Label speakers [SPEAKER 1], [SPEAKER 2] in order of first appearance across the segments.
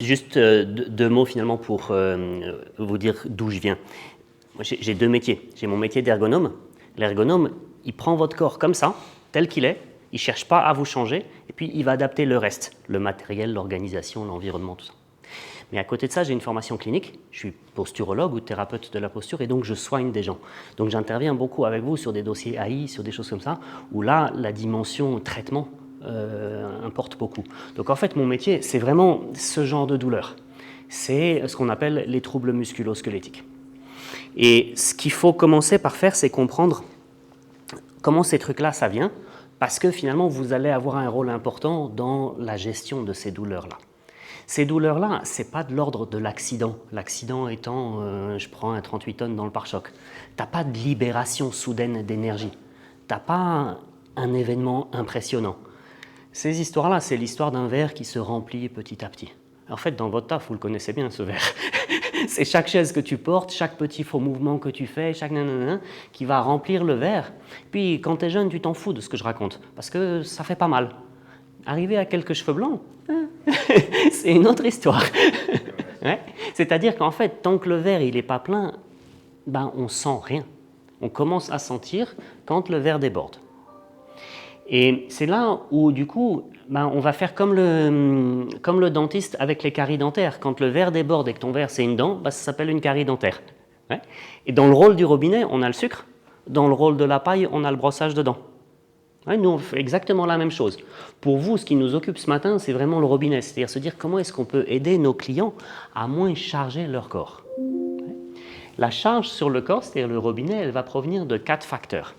[SPEAKER 1] Juste deux mots finalement pour vous dire d'où je viens. J'ai deux métiers. J'ai mon métier d'ergonome. L'ergonome, il prend votre corps comme ça, tel qu'il est, il ne cherche pas à vous changer, et puis il va adapter le reste, le matériel, l'organisation, l'environnement, tout ça. Mais à côté de ça, j'ai une formation clinique, je suis posturologue ou thérapeute de la posture, et donc je soigne des gens. Donc j'interviens beaucoup avec vous sur des dossiers AI, sur des choses comme ça, où là, la dimension traitement importe beaucoup. Donc en fait, mon métier, c'est vraiment ce genre de douleur. C'est ce qu'on appelle les troubles musculo-squelettiques. Et ce qu'il faut commencer par faire, c'est comprendre comment ces trucs-là, ça vient, parce que finalement, vous allez avoir un rôle important dans la gestion de ces douleurs-là. Ces douleurs-là, ce n'est pas de l'ordre de l'accident. L'accident étant, je prends un 38 tonnes dans le pare-choc. Tu n'as pas de libération soudaine d'énergie. Tu n'as pas un événement impressionnant. Ces histoires-là, c'est l'histoire d'un verre qui se remplit petit à petit. En fait, dans votre taf, vous le connaissez bien, ce verre. C'est chaque chaise que tu portes, chaque petit faux mouvement que tu fais, chaque nanana, qui va remplir le verre. Puis, quand tu es jeune, tu t'en fous de ce que je raconte, parce que ça fait pas mal. Arriver à quelques cheveux blancs, c'est une autre histoire. Ouais. C'est-à-dire qu'en fait, tant que le verre n'est pas plein, ben, on ne sent rien. On commence à sentir quand le verre déborde. Et c'est là où, du coup, ben, on va faire comme le dentiste avec les caries dentaires. Quand le verre déborde et que ton verre, c'est une dent, ben, ça s'appelle une carie dentaire. Ouais. Et dans le rôle du robinet, on a le sucre. Dans le rôle de la paille, on a le brossage de dents. Ouais, nous, on fait exactement la même chose. Pour vous, ce qui nous occupe ce matin, c'est vraiment le robinet. C'est-à-dire se dire comment est-ce qu'on peut aider nos clients à moins charger leur corps. Ouais. La charge sur le corps, c'est-à-dire le robinet, elle va provenir de 4 facteurs.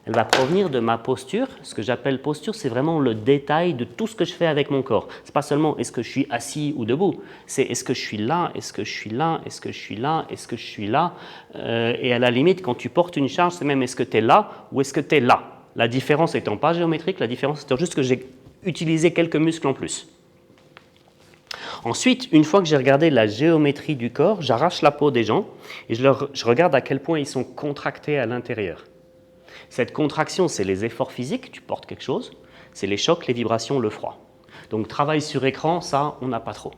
[SPEAKER 1] Elle va provenir de ma posture. Ce que j'appelle posture, c'est vraiment le détail de tout ce que je fais avec mon corps. Ce n'est pas seulement est-ce que je suis assis ou debout, c'est est-ce que je suis là, est-ce que je suis là, est-ce que je suis là, est-ce que je suis là. Et à la limite, quand tu portes une charge, c'est même est-ce que tu es là ou est-ce que tu es là. La différence étant pas géométrique, la différence étant juste que j'ai utilisé quelques muscles en plus. Ensuite, une fois que j'ai regardé la géométrie du corps, j'arrache la peau des gens et je regarde à quel point ils sont contractés à l'intérieur. Cette contraction, c'est les efforts physiques, tu portes quelque chose, c'est les chocs, les vibrations, le froid. Donc travail sur écran, ça, on n'a pas trop.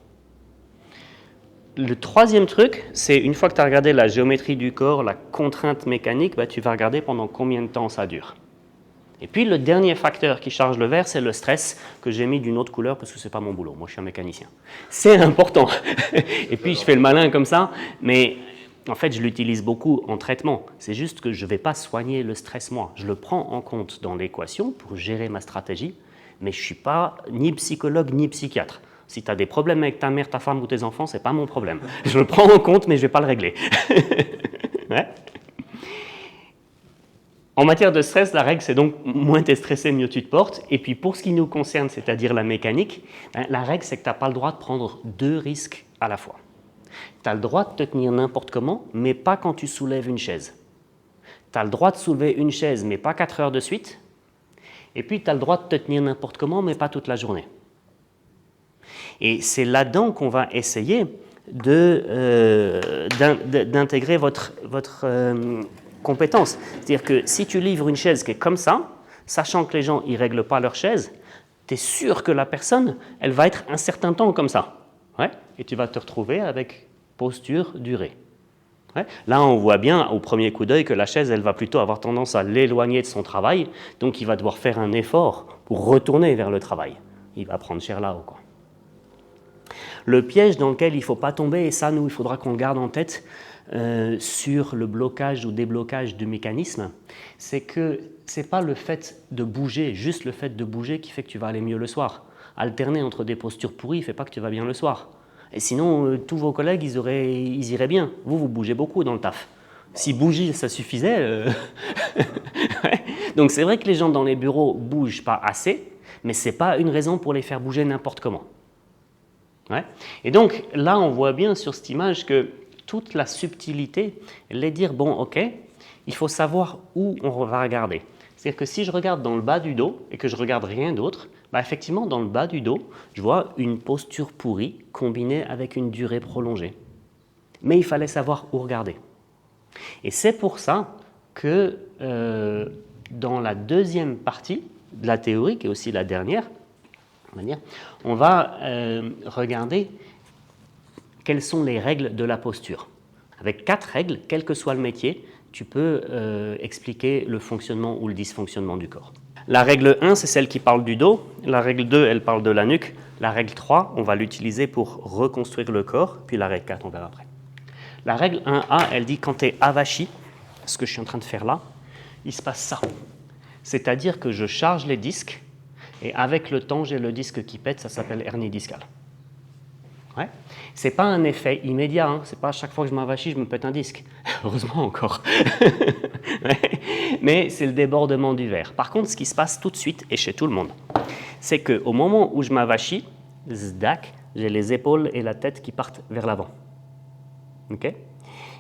[SPEAKER 1] Le troisième truc, c'est une fois que tu as regardé la géométrie du corps, la contrainte mécanique, bah, tu vas regarder pendant combien de temps ça dure. Et puis le dernier facteur qui charge le verre, c'est le stress que j'ai mis d'une autre couleur parce que ce n'est pas mon boulot, moi je suis un mécanicien. C'est important. Et puis je fais le malin comme ça, mais en fait je l'utilise beaucoup en traitement. C'est juste que je ne vais pas soigner le stress moi. Je le prends en compte dans l'équation pour gérer ma stratégie, mais je ne suis pas ni psychologue ni psychiatre. Si tu as des problèmes avec ta mère, ta femme ou tes enfants, ce n'est pas mon problème. Je le prends en compte, mais je ne vais pas le régler. Ouais. En matière de stress, la règle, c'est donc moins tu es stressé, mieux tu te portes. Et puis pour ce qui nous concerne, c'est-à-dire la mécanique, la règle, c'est que tu n'as pas le droit de prendre 2 risques à la fois. Tu as le droit de te tenir n'importe comment, mais pas quand tu soulèves une chaise. Tu as le droit de soulever une chaise, mais pas 4 heures de suite. Et puis tu as le droit de te tenir n'importe comment, mais pas toute la journée. Et c'est là-dedans qu'on va essayer d'intégrer votre compétence. C'est-à-dire que si tu livres une chaise qui est comme ça, sachant que les gens ne règlent pas leur chaise, tu es sûr que la personne, elle va être un certain temps comme ça. Ouais. Et tu vas te retrouver avec posture durée. Ouais. Là, on voit bien au premier coup d'œil que la chaise, elle va plutôt avoir tendance à l'éloigner de son travail, donc il va devoir faire un effort pour retourner vers le travail. Il va prendre cher là-haut, quoi. Le piège dans lequel il ne faut pas tomber, et ça, nous, il faudra qu'on le garde en tête, sur le blocage ou déblocage du mécanisme, c'est que ce n'est pas le fait de bouger, juste le fait de bouger qui fait que tu vas aller mieux le soir. Alterner entre des postures pourries ne fait pas que tu vas bien le soir. Et sinon, tous vos collègues, ils iraient bien. Vous bougez beaucoup dans le taf. Si bouger, ça suffisait... Ouais. Donc c'est vrai que les gens dans les bureaux ne bougent pas assez, mais ce n'est pas une raison pour les faire bouger n'importe comment. Ouais. Et donc là, on voit bien sur cette image que toute la subtilité, elle est de dire, bon, ok, il faut savoir où on va regarder. C'est-à-dire que si je regarde dans le bas du dos et que je ne regarde rien d'autre, bah effectivement, dans le bas du dos, je vois une posture pourrie combinée avec une durée prolongée. Mais il fallait savoir où regarder. Et c'est pour ça que dans la deuxième partie de la théorie, qui est aussi la dernière, on va regarder quelles sont les règles de la posture. Avec 4 règles, quel que soit le métier, tu peux expliquer le fonctionnement ou le dysfonctionnement du corps. La règle 1, c'est celle qui parle du dos. La règle 2, elle parle de la nuque. La règle 3, on va l'utiliser pour reconstruire le corps. Puis la règle 4, on verra après. La règle 1A, elle dit quand tu es avachi, ce que je suis en train de faire là, il se passe ça. C'est-à-dire que je charge les disques et avec le temps, j'ai le disque qui pète, ça s'appelle hernie discale. Ouais. Ce n'est pas un effet immédiat, hein. Ce n'est pas à chaque fois que je m'avachis, je me pète un disque. Heureusement encore. Mais c'est le débordement du verre. Par contre, ce qui se passe tout de suite et chez tout le monde, c'est qu'au moment où je m'avachis, zdac, j'ai les épaules et la tête qui partent vers l'avant. Okay.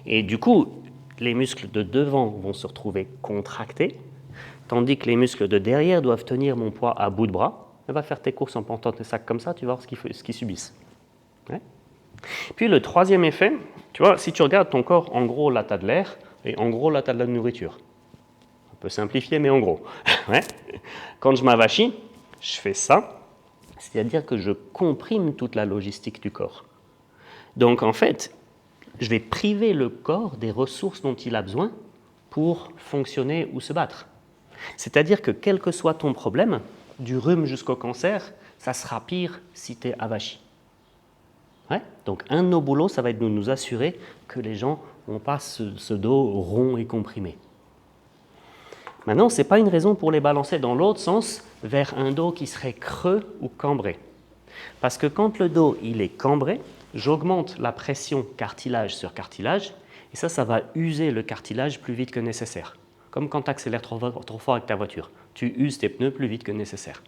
[SPEAKER 1] Et du coup, les muscles de devant vont se retrouver contractés, tandis que les muscles de derrière doivent tenir mon poids à bout de bras. On va faire tes courses en portant tes sacs comme ça, tu vas voir ce qu'ils subissent. Ouais. Puis le troisième effet, tu vois, si tu regardes ton corps, en gros, là, tu as de l'air, et en gros, là, tu as de la nourriture. On peut simplifier, mais en gros. Ouais. Quand je m'avachis, je fais ça, c'est-à-dire que je comprime toute la logistique du corps. Donc, en fait, je vais priver le corps des ressources dont il a besoin pour fonctionner ou se battre. C'est-à-dire que quel que soit ton problème, du rhume jusqu'au cancer, ça sera pire si tu es avachi. Ouais. Donc un de nos boulots, ça va être de nous assurer que les gens n'ont pas ce dos rond et comprimé. Maintenant, ce n'est pas une raison pour les balancer dans l'autre sens, vers un dos qui serait creux ou cambré. Parce que quand le dos il est cambré, j'augmente la pression cartilage sur cartilage, et ça va user le cartilage plus vite que nécessaire. Comme quand tu accélères trop fort avec ta voiture. Tu uses tes pneus plus vite que nécessaire.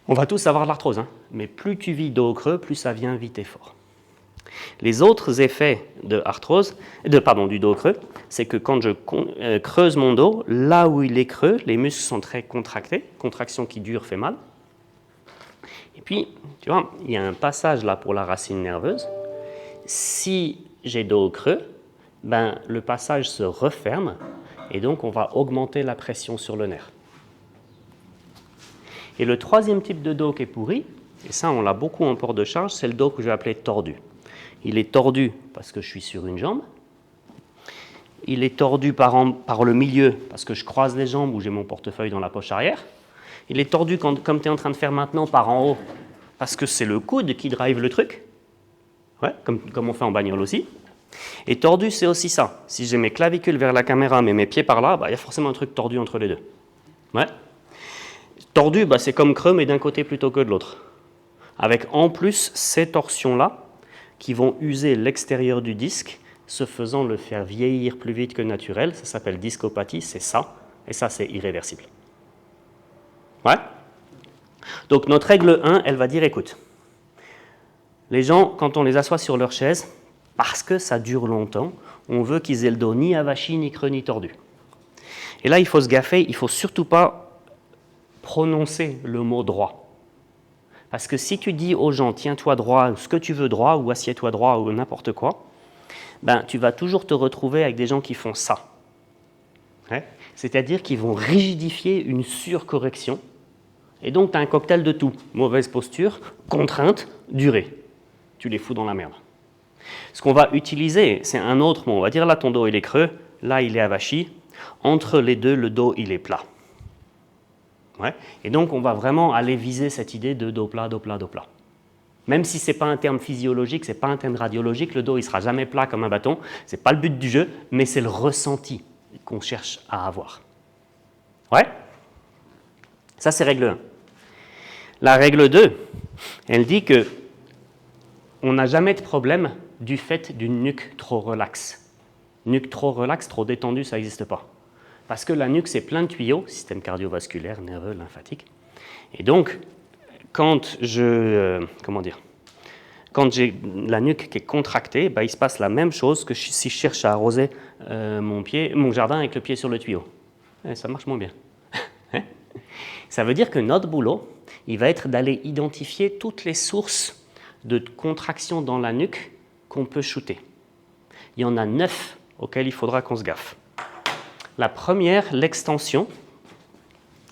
[SPEAKER 1] On va tous avoir de l'arthrose, hein, mais plus tu vis dos creux, plus ça vient vite et fort. Les autres effets du dos creux, c'est que quand je creuse mon dos, là où il est creux, les muscles sont très contractés. Contraction qui dure fait mal. Et puis, tu vois, il y a un passage là pour la racine nerveuse. Si j'ai dos creux, ben, le passage se referme et donc on va augmenter la pression sur le nerf. Et le troisième type de dos qui est pourri, et ça on l'a beaucoup en port de charge, c'est le dos que je vais appeler tordu. Il est tordu parce que je suis sur une jambe. Il est tordu par le milieu parce que je croise les jambes ou j'ai mon portefeuille dans la poche arrière. Il est tordu comme tu es en train de faire maintenant par en haut parce que c'est le coude qui drive le truc. Ouais, comme on fait en bagnole aussi. Et tordu, c'est aussi ça. Si j'ai mes clavicules vers la caméra mais mes pieds par là, il y a forcément un truc tordu entre les deux. Ouais. Tordu, c'est comme creux mais d'un côté plutôt que de l'autre. Avec en plus ces torsions-là qui vont user l'extérieur du disque, se faisant le faire vieillir plus vite que naturel. Ça s'appelle discopathie, c'est ça. Et ça, c'est irréversible. Ouais. Donc notre règle 1, elle va dire, écoute, les gens, quand on les assoit sur leur chaise, parce que ça dure longtemps, on veut qu'ils aient le dos ni avachi, ni creux, ni tordu. Et là, il faut se gaffer, il ne faut surtout pas prononcer le mot droit. Parce que si tu dis aux gens, tiens-toi droit, ou ce que tu veux droit, ou assieds-toi droit, ou n'importe quoi, tu vas toujours te retrouver avec des gens qui font ça. Ouais. C'est-à-dire qu'ils vont rigidifier une surcorrection, et donc tu as un cocktail de tout. Mauvaise posture, contrainte, durée. Tu les fous dans la merde. Ce qu'on va utiliser, c'est un autre mot. On va dire là, ton dos il est creux, là il est avachi. Entre les deux, le dos il est plat. Ouais. Et donc on va vraiment aller viser cette idée de dos plat, dos plat, dos plat. Même si ce n'est pas un terme physiologique, ce n'est pas un terme radiologique, le dos il ne sera jamais plat comme un bâton. Ce n'est pas le but du jeu, mais c'est le ressenti qu'on cherche à avoir. Ouais. Ça c'est règle 1. La règle 2, elle dit que on n'a jamais de problème du fait d'une nuque trop relaxe. Nuque trop relaxe, trop détendue, ça n'existe pas. Parce que la nuque, c'est plein de tuyaux, système cardiovasculaire, nerveux, lymphatique. Et donc, quand j'ai la nuque qui est contractée, il se passe la même chose que si je cherche à arroser mon jardin avec le pied sur le tuyau. Et ça marche moins bien. Ça veut dire que notre boulot, il va être d'aller identifier toutes les sources de contraction dans la nuque qu'on peut shooter. Il y en a 9 auxquelles il faudra qu'on se gaffe. La première, l'extension,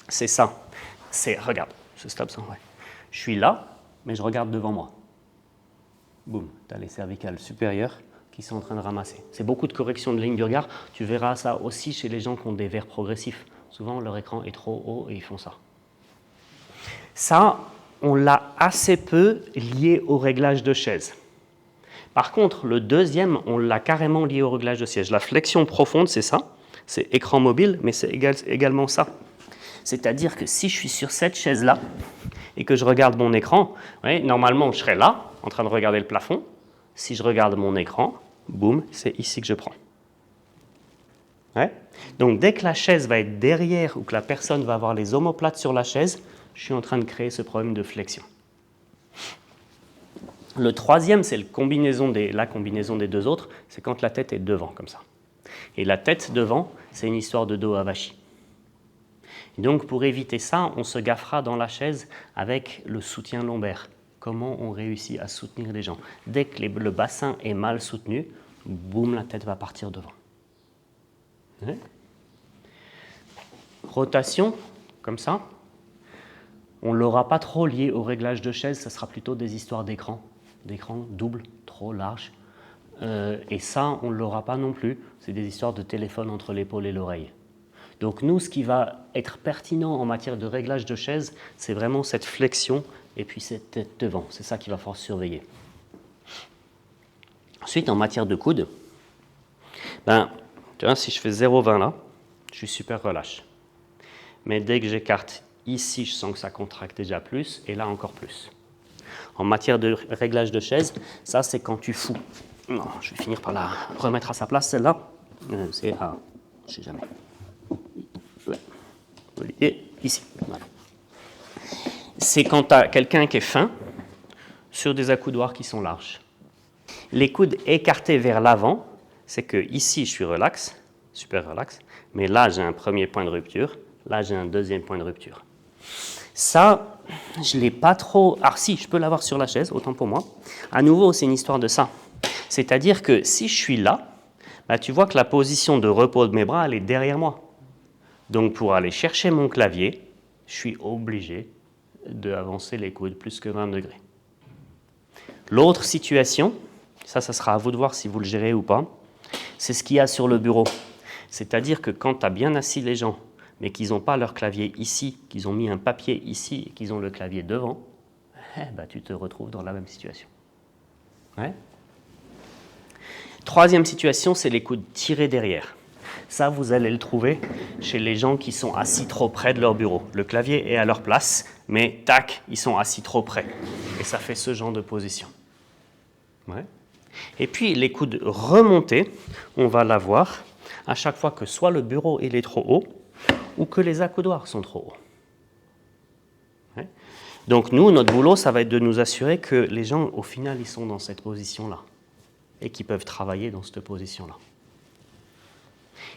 [SPEAKER 1] c'est ça. Regarde, je stoppe ça. Ouais. Je suis là, mais je regarde devant moi. boum, tu as les cervicales supérieures qui sont en train de ramasser. C'est beaucoup de correction de ligne du regard. Tu verras ça aussi chez les gens qui ont des verres progressifs. Souvent, leur écran est trop haut et ils font ça. Ça, on l'a assez peu lié au réglage de chaise. Par contre, le deuxième, on l'a carrément lié au réglage de siège. La flexion profonde, c'est ça. C'est écran mobile, mais c'est également ça. C'est-à-dire que si je suis sur cette chaise-là et que je regarde mon écran, ouais, normalement, je serais là, en train de regarder le plafond. Si je regarde mon écran, boum, c'est ici que je prends. Ouais. Donc, dès que la chaise va être derrière ou que la personne va avoir les omoplates sur la chaise, je suis en train de créer ce problème de flexion. Le troisième, c'est la combinaison des deux autres, c'est quand la tête est devant, comme ça. Et la tête devant, c'est une histoire de dos avachi. Et donc, pour éviter ça, on se gaffera dans la chaise avec le soutien lombaire. Comment on réussit à soutenir les gens. Dès que le bassin est mal soutenu, boum, la tête va partir devant. Ouais. Rotation, comme ça. On ne l'aura pas trop lié au réglage de chaise, ça sera plutôt des histoires d'écran double, trop large. Et ça, on ne l'aura pas non plus, c'est des histoires de téléphone entre l'épaule et l'oreille. Donc nous, ce qui va être pertinent en matière de réglage de chaise, c'est vraiment cette flexion et puis cette tête devant. C'est ça qu'il va falloir surveiller. Ensuite, en matière de coude, tu vois, si je fais 0,20 là, je suis super relâche. Mais dès que j'écarte ici, je sens que ça contracte déjà plus, et là encore plus. En matière de réglage de chaise, ça c'est quand tu fous. Non, je vais finir par la remettre à sa place, celle-là. C'est à, je sais jamais. Ouais. Et ici. Voilà. C'est quand tu as quelqu'un qui est fin sur des accoudoirs qui sont larges. Les coudes écartés vers l'avant, c'est que ici je suis relax, super relax, mais là j'ai un premier point de rupture, là j'ai un deuxième point de rupture. Ça, je ne l'ai pas trop... Ah si, je peux l'avoir sur la chaise, autant pour moi. À nouveau, c'est une histoire de ça. C'est-à-dire que si je suis là, tu vois que la position de repos de mes bras, elle est derrière moi. Donc pour aller chercher mon clavier, je suis obligé d'avancer les coudes plus que 20 degrés. L'autre situation, ça sera à vous de voir si vous le gérez ou pas, c'est ce qu'il y a sur le bureau. C'est-à-dire que quand tu as bien assis les gens, mais qu'ils n'ont pas leur clavier ici, qu'ils ont mis un papier ici et qu'ils ont le clavier devant, tu te retrouves dans la même situation. Ouais. Troisième situation, c'est les coudes tirés derrière. Ça, vous allez le trouver chez les gens qui sont assis trop près de leur bureau. Le clavier est à leur place, mais tac, ils sont assis trop près. Et ça fait ce genre de position. Ouais. Et puis, les coudes remontés, on va l'avoir à chaque fois que soit le bureau il est trop haut, ou que les accoudoirs sont trop hauts. Ouais. Donc nous, notre boulot, ça va être de nous assurer que les gens, au final, ils sont dans cette position-là et qu'ils peuvent travailler dans cette position-là.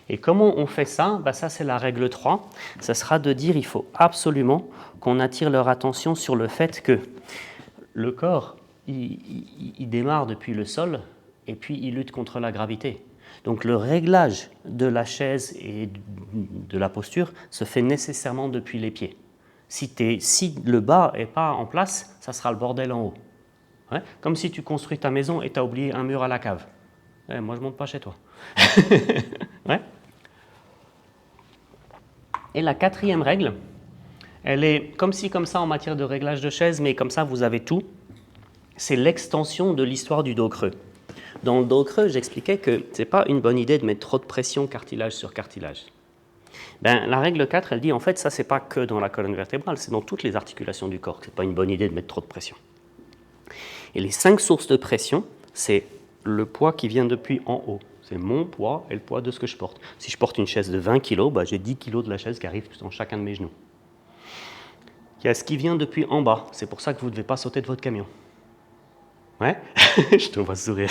[SPEAKER 1] Et comment on fait ça? Ça, c'est la règle 3. Ça sera de dire il faut absolument qu'on attire leur attention sur le fait que le corps, il démarre depuis le sol et puis il lutte contre la gravité. Donc le réglage de la chaise et de la posture se fait nécessairement depuis les pieds. Si le bas n'est pas en place, ça sera le bordel en haut. Ouais? Comme si tu construis ta maison et tu as oublié un mur à la cave. Ouais, moi, je ne monte pas chez toi. Ouais? Et la quatrième règle, elle est comme ci, comme ça en matière de réglage de chaise, mais comme ça, vous avez tout. C'est l'extension de l'histoire du dos creux. Dans le dos creux, j'expliquais que ce n'est pas une bonne idée de mettre trop de pression cartilage sur cartilage. La règle 4, elle dit en fait, ça, ce n'est pas que dans la colonne vertébrale, c'est dans toutes les articulations du corps que ce n'est pas une bonne idée de mettre trop de pression. Et les 5 sources de pression, c'est le poids qui vient depuis en haut. C'est mon poids et le poids de ce que je porte. Si je porte une chaise de 20 kg, j'ai 10 kg de la chaise qui arrive dans chacun de mes genoux. Il y a ce qui vient depuis en bas. C'est pour ça que vous ne devez pas sauter de votre camion. Ouais? Je te vois sourire.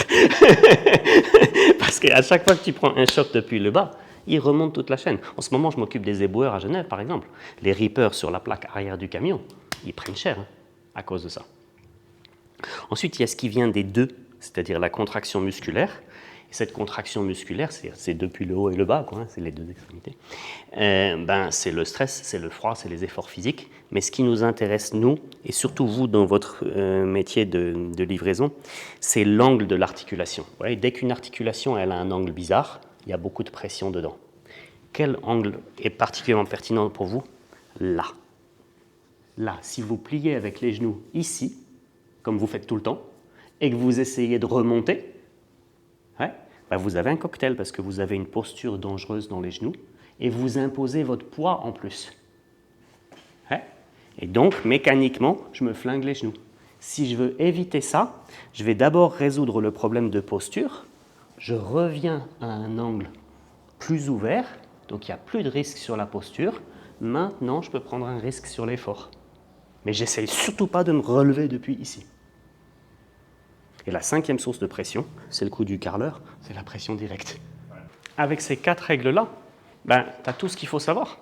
[SPEAKER 1] Parce qu'à chaque fois que tu prends un choc depuis le bas, il remonte toute la chaîne. En ce moment, je m'occupe des éboueurs à Genève, par exemple. Les rippers sur la plaque arrière du camion, ils prennent cher à cause de ça. Ensuite, il y a ce qui vient des deux, c'est-à-dire la contraction musculaire. Cette contraction musculaire, c'est depuis le haut et le bas, quoi, hein, c'est les deux extrémités. C'est le stress, c'est le froid, c'est les efforts physiques. Mais ce qui nous intéresse, nous, et surtout vous dans votre métier de livraison, c'est l'angle de l'articulation. Vous voyez, dès qu'une articulation elle a un angle bizarre, il y a beaucoup de pression dedans. Quel angle est particulièrement pertinent pour vous? Là. Là, si vous pliez avec les genoux ici, comme vous faites tout le temps, et que vous essayez de remonter, vous avez un cocktail parce que vous avez une posture dangereuse dans les genoux et vous imposez votre poids en plus. Et donc, mécaniquement, je me flingue les genoux. Si je veux éviter ça, je vais d'abord résoudre le problème de posture. Je reviens à un angle plus ouvert, donc il n'y a plus de risque sur la posture. Maintenant, je peux prendre un risque sur l'effort. Mais j'essaye surtout pas de me relever depuis ici. Et la cinquième source de pression, c'est le coup du carreleur, c'est la pression directe. Avec ces 4 règles-là, tu as tout ce qu'il faut savoir.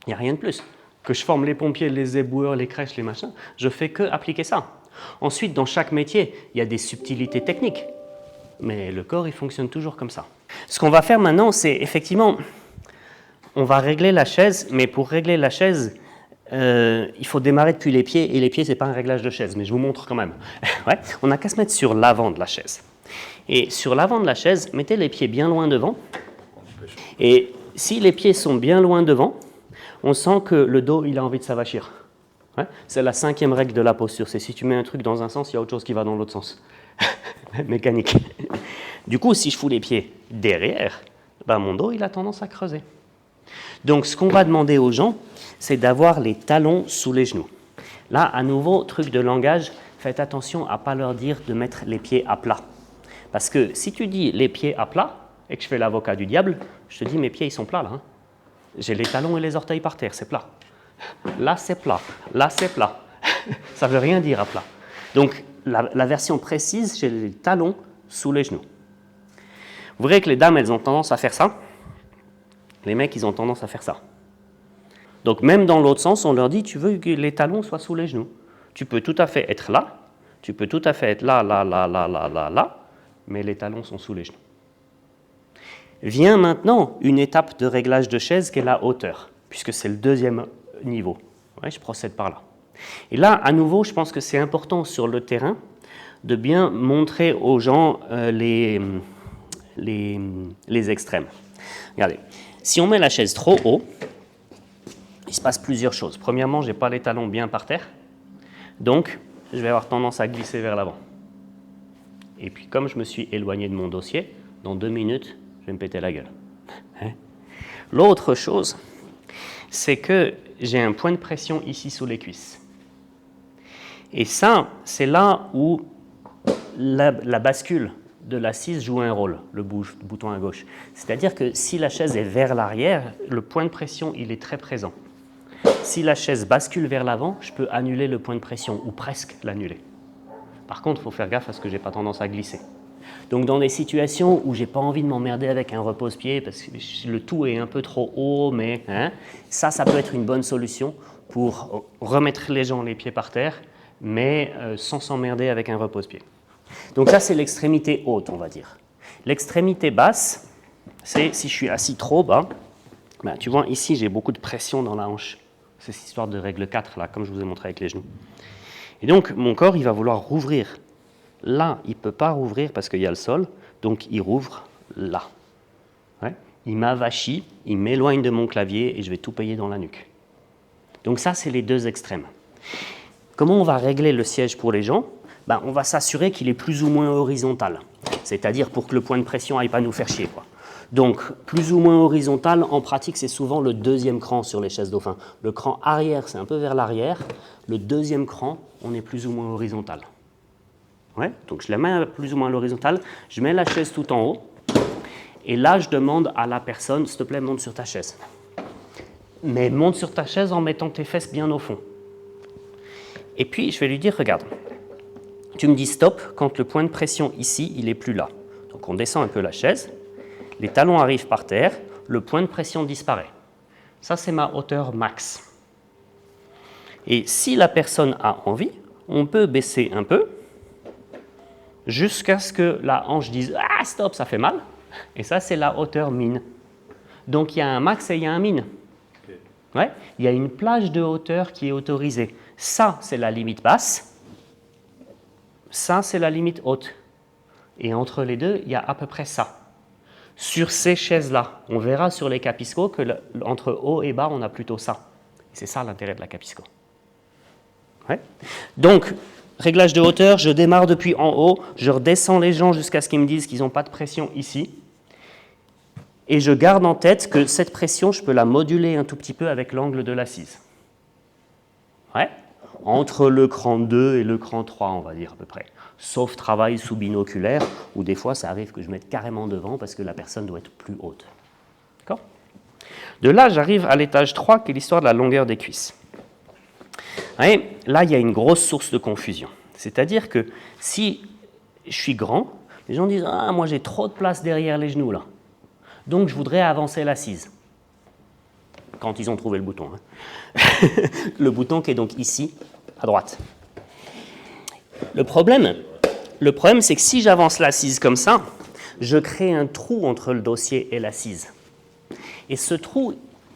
[SPEAKER 1] Il n'y a rien de plus. Que je forme les pompiers, les éboueurs, les crèches, les machins, je fais que appliquer ça. Ensuite, dans chaque métier, il y a des subtilités techniques. Mais le corps, il fonctionne toujours comme ça. Ce qu'on va faire maintenant, c'est effectivement, on va régler la chaise, mais pour régler la chaise, il faut démarrer depuis les pieds, et les pieds, ce n'est pas un réglage de chaise, mais je vous montre quand même. On n'a qu'à se mettre sur l'avant de la chaise. Et sur l'avant de la chaise, mettez les pieds bien loin devant. Et si les pieds sont bien loin devant, on sent que le dos, il a envie de s'avachir. C'est la 5e règle de la posture, c'est si tu mets un truc dans un sens, il y a autre chose qui va dans l'autre sens. Mécanique. Du coup, si je fous les pieds derrière, mon dos, il a tendance à creuser. Donc, ce qu'on va demander aux gens, c'est d'avoir les talons sous les genoux. Là, à nouveau, truc de langage, faites attention à ne pas leur dire de mettre les pieds à plat. Parce que si tu dis les pieds à plat, et que je fais l'avocat du diable, je te dis mes pieds, ils sont plats là. J'ai les talons et les orteils par terre, c'est plat. Là, c'est plat. Là, c'est plat. Ça ne veut rien dire à plat. Donc, la version précise, j'ai les talons sous les genoux. Vous verrez que les dames, elles ont tendance à faire ça. Les mecs, ils ont tendance à faire ça. Donc, même dans l'autre sens, on leur dit, tu veux que les talons soient sous les genoux. Tu peux tout à fait être là, tu peux tout à fait être là, là, là, là, là, là, là, mais les talons sont sous les genoux. Vient maintenant une étape de réglage de chaise qui est la hauteur, puisque c'est le 2e niveau. Je procède par là. Et là, à nouveau, je pense que c'est important sur le terrain de bien montrer aux gens les extrêmes. Regardez, si on met la chaise trop haut, il se passe plusieurs choses. Premièrement, je n'ai pas les talons bien par terre, donc je vais avoir tendance à glisser vers l'avant. Et puis, comme je me suis éloigné de mon dossier, dans 2 minutes, je vais me péter la gueule. L'autre chose, c'est que j'ai un point de pression ici sous les cuisses. Et ça, c'est là où la bascule de l'assise joue un rôle, le bouton à gauche. C'est-à-dire que si la chaise est vers l'arrière, le point de pression, il est très présent. Si la chaise bascule vers l'avant, je peux annuler le point de pression, ou presque l'annuler. Par contre, il faut faire gaffe à ce que je n'ai pas tendance à glisser. Donc dans des situations où je n'ai pas envie de m'emmerder avec un repose-pied, parce que le tout est un peu trop haut, mais ça peut être une bonne solution pour remettre les gens les pieds par terre, mais sans s'emmerder avec un repose-pied. Donc ça, c'est l'extrémité haute, on va dire. L'extrémité basse, c'est si je suis assis trop bas, tu vois, ici, j'ai beaucoup de pression dans la hanche. C'est cette histoire de règle 4, là, comme je vous ai montré avec les genoux. Et donc, mon corps, il va vouloir rouvrir. Là, il ne peut pas rouvrir parce qu'il y a le sol, donc il rouvre là. Il m'avachit, il m'éloigne de mon clavier et je vais tout payer dans la nuque. Donc ça, c'est les 2 extrêmes. Comment on va régler le siège pour les gens ? On va s'assurer qu'il est plus ou moins horizontal, c'est-à-dire pour que le point de pression n'aille pas nous faire chier, quoi. Donc, plus ou moins horizontal, en pratique, c'est souvent le 2e cran sur les chaises dauphins. Le cran arrière, c'est un peu vers l'arrière. Le 2e cran, on est plus ou moins horizontal. Donc, je la mets plus ou moins à l'horizontale. Je mets la chaise tout en haut. Et là, je demande à la personne, s'il te plaît, monte sur ta chaise. Mais monte sur ta chaise en mettant tes fesses bien au fond. Et puis, je vais lui dire, regarde, tu me dis stop quand le point de pression ici, il n'est plus là. Donc, on descend un peu la chaise. Les talons arrivent par terre, le point de pression disparaît. Ça, c'est ma hauteur max. Et si la personne a envie, on peut baisser un peu jusqu'à ce que la hanche dise « Ah, stop, ça fait mal ». Et ça, c'est la hauteur min. Donc, il y a un max et il y a un min. Ouais, il y a une plage de hauteur qui est autorisée. Ça, c'est la limite basse. Ça, c'est la limite haute. Et entre les deux, il y a à peu près ça. Sur ces chaises-là, on verra sur les capiscos que entre haut et bas, on a plutôt ça. C'est ça l'intérêt de la capisco. Ouais. Donc, réglage de hauteur, je démarre depuis en haut, je redescends les gens jusqu'à ce qu'ils me disent qu'ils n'ont pas de pression ici. Et je garde en tête que cette pression, je peux la moduler un tout petit peu avec l'angle de l'assise. Ouais. Entre le cran 2 et le cran 3, on va dire à peu près. Sauf travail sous binoculaire, où des fois, ça arrive que je mette carrément devant parce que la personne doit être plus haute. D'accord ? De là, j'arrive à l'étage 3, qui est l'histoire de la longueur des cuisses. Et là, il y a une grosse source de confusion. C'est-à-dire que si je suis grand, les gens disent « Ah, moi j'ai trop de place derrière les genoux là. Donc je voudrais avancer l'assise. » Quand ils ont trouvé le bouton. Hein. Le bouton qui est donc ici, à droite. Le problème, c'est que si j'avance l'assise comme ça, je crée un trou entre le dossier et l'assise. Et ce trou,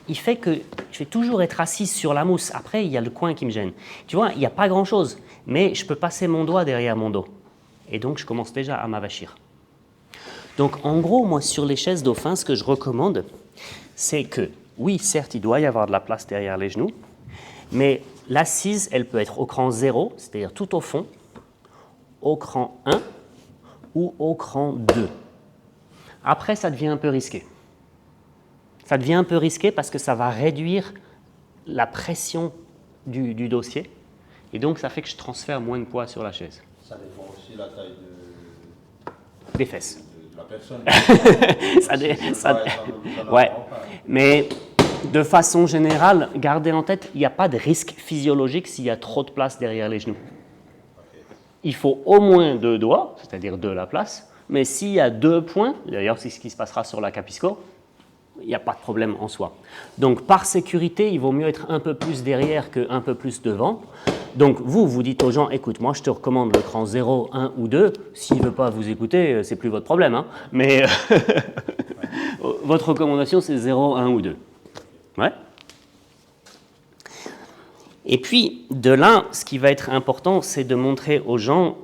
[SPEAKER 1] il fait que je vais toujours être assise sur la mousse. Après, il y a le coin qui me gêne. Tu vois, il n'y a pas grand-chose, mais je peux passer mon doigt derrière mon dos. Et donc, je commence déjà à m'avachir. Donc, en gros, moi, sur les chaises dauphins, ce que je recommande, c'est que, oui, certes, il doit y avoir de la place derrière les genoux, mais l'assise, elle peut être au cran 0, c'est-à-dire tout au fond, au cran 1 ou au cran 2. Après, ça devient un peu risqué. Ça devient un peu risqué parce que ça va réduire la pression du dossier. Et donc, ça fait que je transfère moins de poids sur la chaise.
[SPEAKER 2] Ça dépend aussi de la taille
[SPEAKER 1] des fesses.
[SPEAKER 2] de la personne.
[SPEAKER 1] Ouais. Mais de façon générale, gardez en tête, il n'y a pas de risque physiologique s'il y a trop de place derrière les genoux. Il faut au moins 2 doigts, c'est-à-dire de la place. Mais s'il y a 2 points, d'ailleurs c'est ce qui se passera sur la capisco, il n'y a pas de problème en soi. Donc par sécurité, il vaut mieux être un peu plus derrière qu'un peu plus devant. Donc vous dites aux gens, écoute, moi je te recommande le cran 0, 1 ou 2. S'il ne veut pas vous écouter, c'est plus votre problème. Hein. Mais votre recommandation, c'est 0, 1 ou 2. Ouais. Et puis, de là, ce qui va être important, c'est de montrer aux gens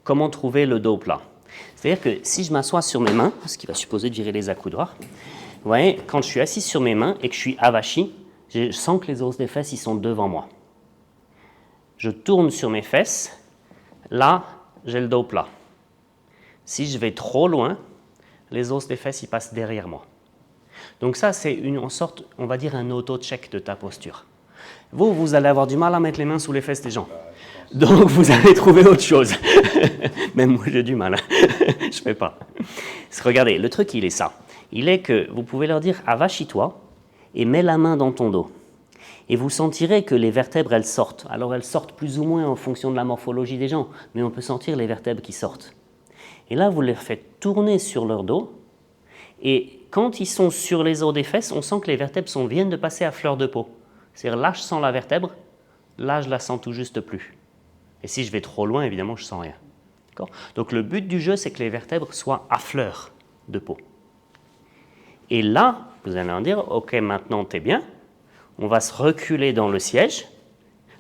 [SPEAKER 1] comment trouver le dos plat. C'est-à-dire que si je m'assois sur mes mains, ce qui va supposer de virer les accoudoirs, vous voyez, quand je suis assis sur mes mains et que je suis avachi, je sens que les os des fesses, ils sont devant moi. Je tourne sur mes fesses, là, j'ai le dos plat. Si je vais trop loin, les os des fesses, ils passent derrière moi. Donc ça, c'est en sorte, on va dire, un auto-check de ta posture. Vous allez avoir du mal à mettre les mains sous les fesses des gens. Donc, vous allez trouver autre chose. Même moi, j'ai du mal. Je ne fais pas. Regardez, le truc, il est ça. Il est que vous pouvez leur dire, avachis-toi et mets la main dans ton dos. Et vous sentirez que les vertèbres, elles sortent. Alors, elles sortent plus ou moins en fonction de la morphologie des gens, mais on peut sentir les vertèbres qui sortent. Et là, vous les faites tourner sur leur dos. Et quand ils sont sur les os des fesses, on sent que les vertèbres viennent de passer à fleur de peau. C'est-à-dire, là, je sens la vertèbre, là, je la sens tout juste plus. Et si je vais trop loin, évidemment, je ne sens rien. D'accord ? Donc, le but du jeu, c'est que les vertèbres soient à fleur de peau. Et là, vous allez en dire, OK, maintenant, t'es bien. On va se reculer dans le siège.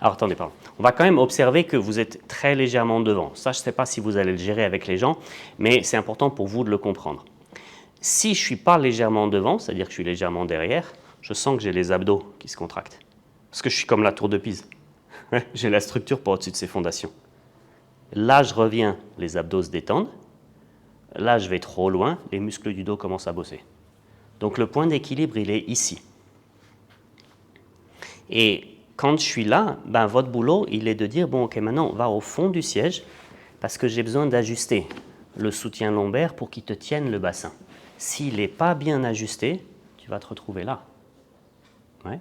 [SPEAKER 1] Alors, attendez, pardon. On va quand même observer que vous êtes très légèrement devant. Ça, je ne sais pas si vous allez le gérer avec les gens, mais c'est important pour vous de le comprendre. Si je ne suis pas légèrement devant, c'est-à-dire que je suis légèrement derrière, je sens que j'ai les abdos qui se contractent. Parce que je suis comme la tour de Pise. J'ai la structure pour au-dessus de ces fondations. Là, je reviens, les abdos se détendent. Là, je vais trop loin, les muscles du dos commencent à bosser. Donc, le point d'équilibre, il est ici. Et quand je suis là, votre boulot, il est de dire, bon, OK, maintenant, on va au fond du siège parce que j'ai besoin d'ajuster le soutien lombaire pour qu'il te tienne le bassin. S'il n'est pas bien ajusté, tu vas te retrouver là. Ouais.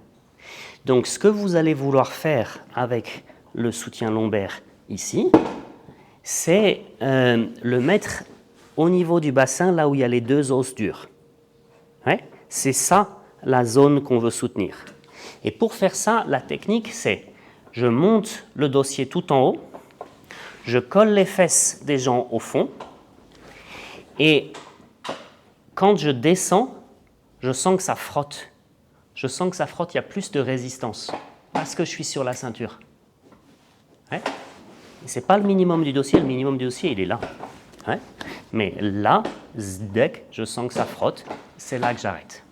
[SPEAKER 1] Donc, ce que vous allez vouloir faire avec le soutien lombaire ici, c'est le mettre au niveau du bassin, là où il y a les 2 os durs. Ouais. C'est ça, la zone qu'on veut soutenir. Et pour faire ça, la technique, c'est je monte le dossier tout en haut, Je colle les fesses des gens au fond et quand je descends, je sens que ça frotte. Je sens que ça frotte, il y a plus de résistance parce que je suis sur la ceinture. Ouais. Ce n'est pas le minimum du dossier, le minimum du dossier, il est là. Ouais. Mais là, dès je sens que ça frotte, c'est là que j'arrête.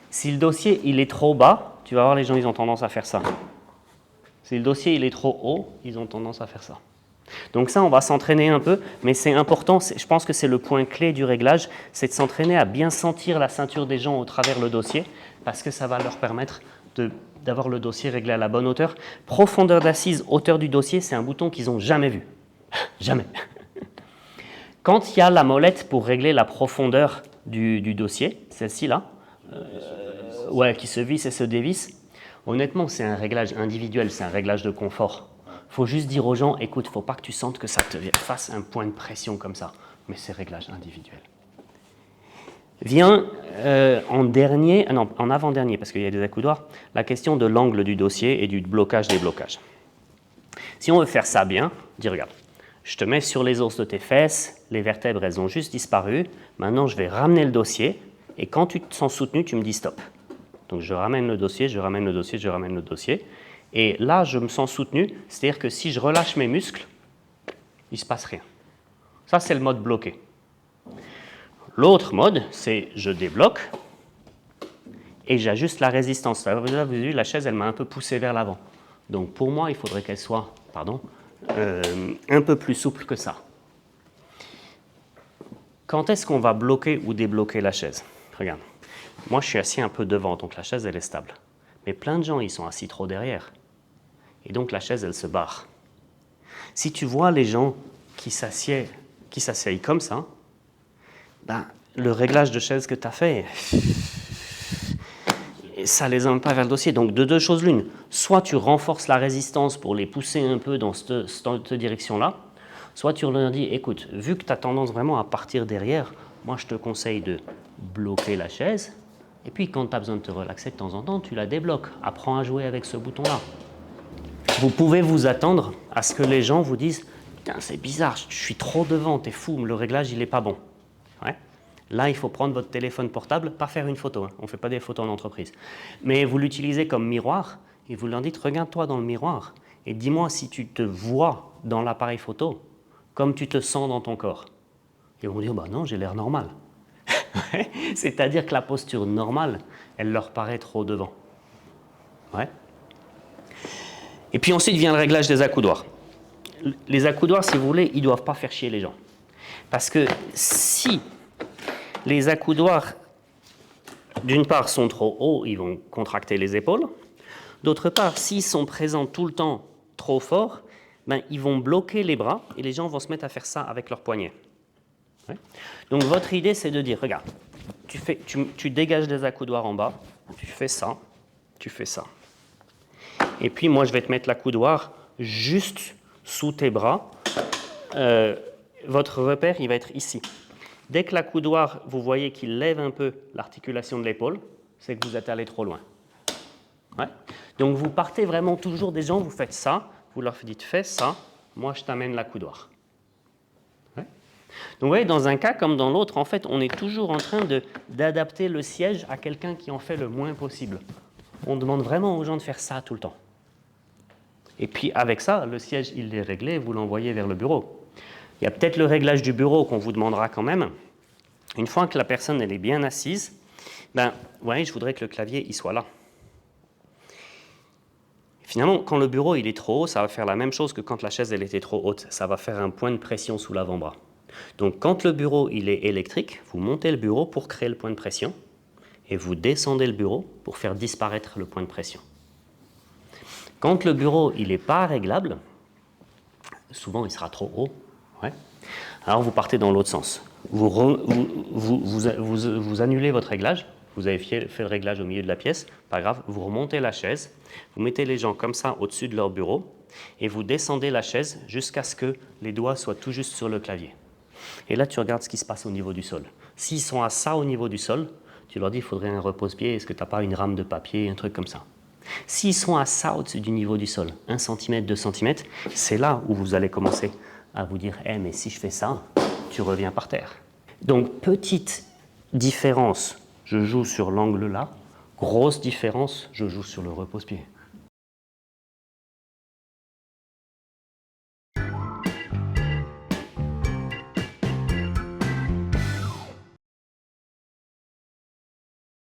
[SPEAKER 1] Si le dossier il est trop bas, tu vas voir les gens, ils ont tendance à faire ça. Si le dossier il est trop haut, ils ont tendance à faire ça. Donc ça, on va s'entraîner un peu, mais c'est important, je pense que c'est le point clé du réglage, c'est de s'entraîner à bien sentir la ceinture des gens au travers le dossier, parce que ça va leur permettre d'avoir le dossier réglé à la bonne hauteur. Profondeur d'assise, hauteur du dossier, c'est un bouton qu'ils n'ont jamais vu. Jamais. Quand il y a la molette pour régler la profondeur du dossier, celle-ci là, qui se visse et se dévisse, honnêtement, c'est un réglage individuel, c'est un réglage de confort. Il faut juste dire aux gens, écoute, il ne faut pas que tu sentes que ça te fasse un point de pression comme ça, mais c'est réglage individuel. Vient en avant-dernier, parce qu'il y a des accoudoirs, la question de l'angle du dossier et du blocage des blocages. Si on veut faire ça bien, dis regarde, je te mets sur les os de tes fesses, les vertèbres elles ont juste disparu, maintenant je vais ramener le dossier, et quand tu te sens soutenu, tu me dis stop. Donc je ramène le dossier, je ramène le dossier, je ramène le dossier, et là je me sens soutenu, c'est-à-dire que si je relâche mes muscles, il ne se passe rien. Ça c'est le mode bloqué. L'autre mode, c'est je débloque et j'ajuste la résistance. Là, vous avez vu, la chaise, elle m'a un peu poussé vers l'avant. Donc pour moi, il faudrait qu'elle soit un peu plus souple que ça. Quand est-ce qu'on va bloquer ou débloquer la chaise? Regarde, moi je suis assis un peu devant, donc la chaise, elle est stable. Mais plein de gens, ils sont assis trop derrière. Et donc la chaise, elle se barre. Si tu vois les gens qui s'assiedent comme ça, le réglage de chaise que tu as fait, ça les emmène pas vers le dossier. Donc de deux choses l'une, soit tu renforces la résistance pour les pousser un peu dans cette direction-là, soit tu leur dis, écoute, vu que tu as tendance vraiment à partir derrière, moi je te conseille de bloquer la chaise, et puis quand tu as besoin de te relaxer de temps en temps, tu la débloques. Apprends à jouer avec ce bouton-là. Vous pouvez vous attendre à ce que les gens vous disent, putain c'est bizarre, je suis trop devant, t'es fou, le réglage il n'est pas bon. Ouais. Là, il faut prendre votre téléphone portable, pas faire une photo, hein. On ne fait pas des photos en entreprise. Mais vous l'utilisez comme miroir et vous leur dites, regarde-toi dans le miroir et dis-moi si tu te vois dans l'appareil photo comme tu te sens dans ton corps. Ils vont dire, bah non, j'ai l'air normal. C'est-à-dire que la posture normale, elle leur paraît trop devant. Ouais. Et puis ensuite vient le réglage des accoudoirs. Les accoudoirs, si vous voulez, ils ne doivent pas faire chier les gens. Parce que si les accoudoirs, d'une part, sont trop hauts, ils vont contracter les épaules. D'autre part, s'ils sont présents tout le temps trop fort, ils vont bloquer les bras et les gens vont se mettre à faire ça avec leurs poignets. Ouais. Donc votre idée, c'est de dire, regarde, tu dégages des accoudoirs en bas, tu fais ça. Et puis moi, je vais te mettre l'accoudoir juste sous tes bras. Votre repère, il va être ici. Dès que l'accoudoir, vous voyez qu'il lève un peu l'articulation de l'épaule, c'est que vous êtes allé trop loin. Ouais. Donc vous partez vraiment toujours des gens, vous faites ça, vous leur dites fais ça, moi je t'amène l'accoudoir. Ouais. Donc vous voyez, dans un cas comme dans l'autre, en fait, on est toujours en train d'adapter le siège à quelqu'un qui en fait le moins possible. On demande vraiment aux gens de faire ça tout le temps. Et puis avec ça, le siège, il est réglé, vous l'envoyez vers le bureau. Il y a peut-être le réglage du bureau qu'on vous demandera quand même. Une fois que la personne elle est bien assise, je voudrais que le clavier il soit là. Finalement, quand le bureau il est trop haut, ça va faire la même chose que quand la chaise elle était trop haute. Ça va faire un point de pression sous l'avant-bras. Donc quand le bureau il est électrique, vous montez le bureau pour créer le point de pression et vous descendez le bureau pour faire disparaître le point de pression. Quand le bureau il n'est pas réglable, souvent il sera trop haut. Ouais. Alors vous partez dans l'autre sens. Vous annulez votre réglage. Vous avez fait le réglage au milieu de la pièce. Pas grave. Vous remontez la chaise. Vous mettez les gens comme ça au-dessus de leur bureau. Et vous descendez la chaise jusqu'à ce que les doigts soient tout juste sur le clavier. Et là, tu regardes ce qui se passe au niveau du sol. S'ils sont à ça au niveau du sol, tu leur dis il faudrait un repose-pied. Est-ce que tu n'as pas une rame de papier, un truc comme ça? S'ils sont à ça au-dessus du niveau du sol, 1 cm, 2 cm, c'est là où vous allez commencer à vous dire « mais si je fais ça, tu reviens par terre ». Donc, petite différence, je joue sur l'angle là. Grosse différence, je joue sur le repose-pied.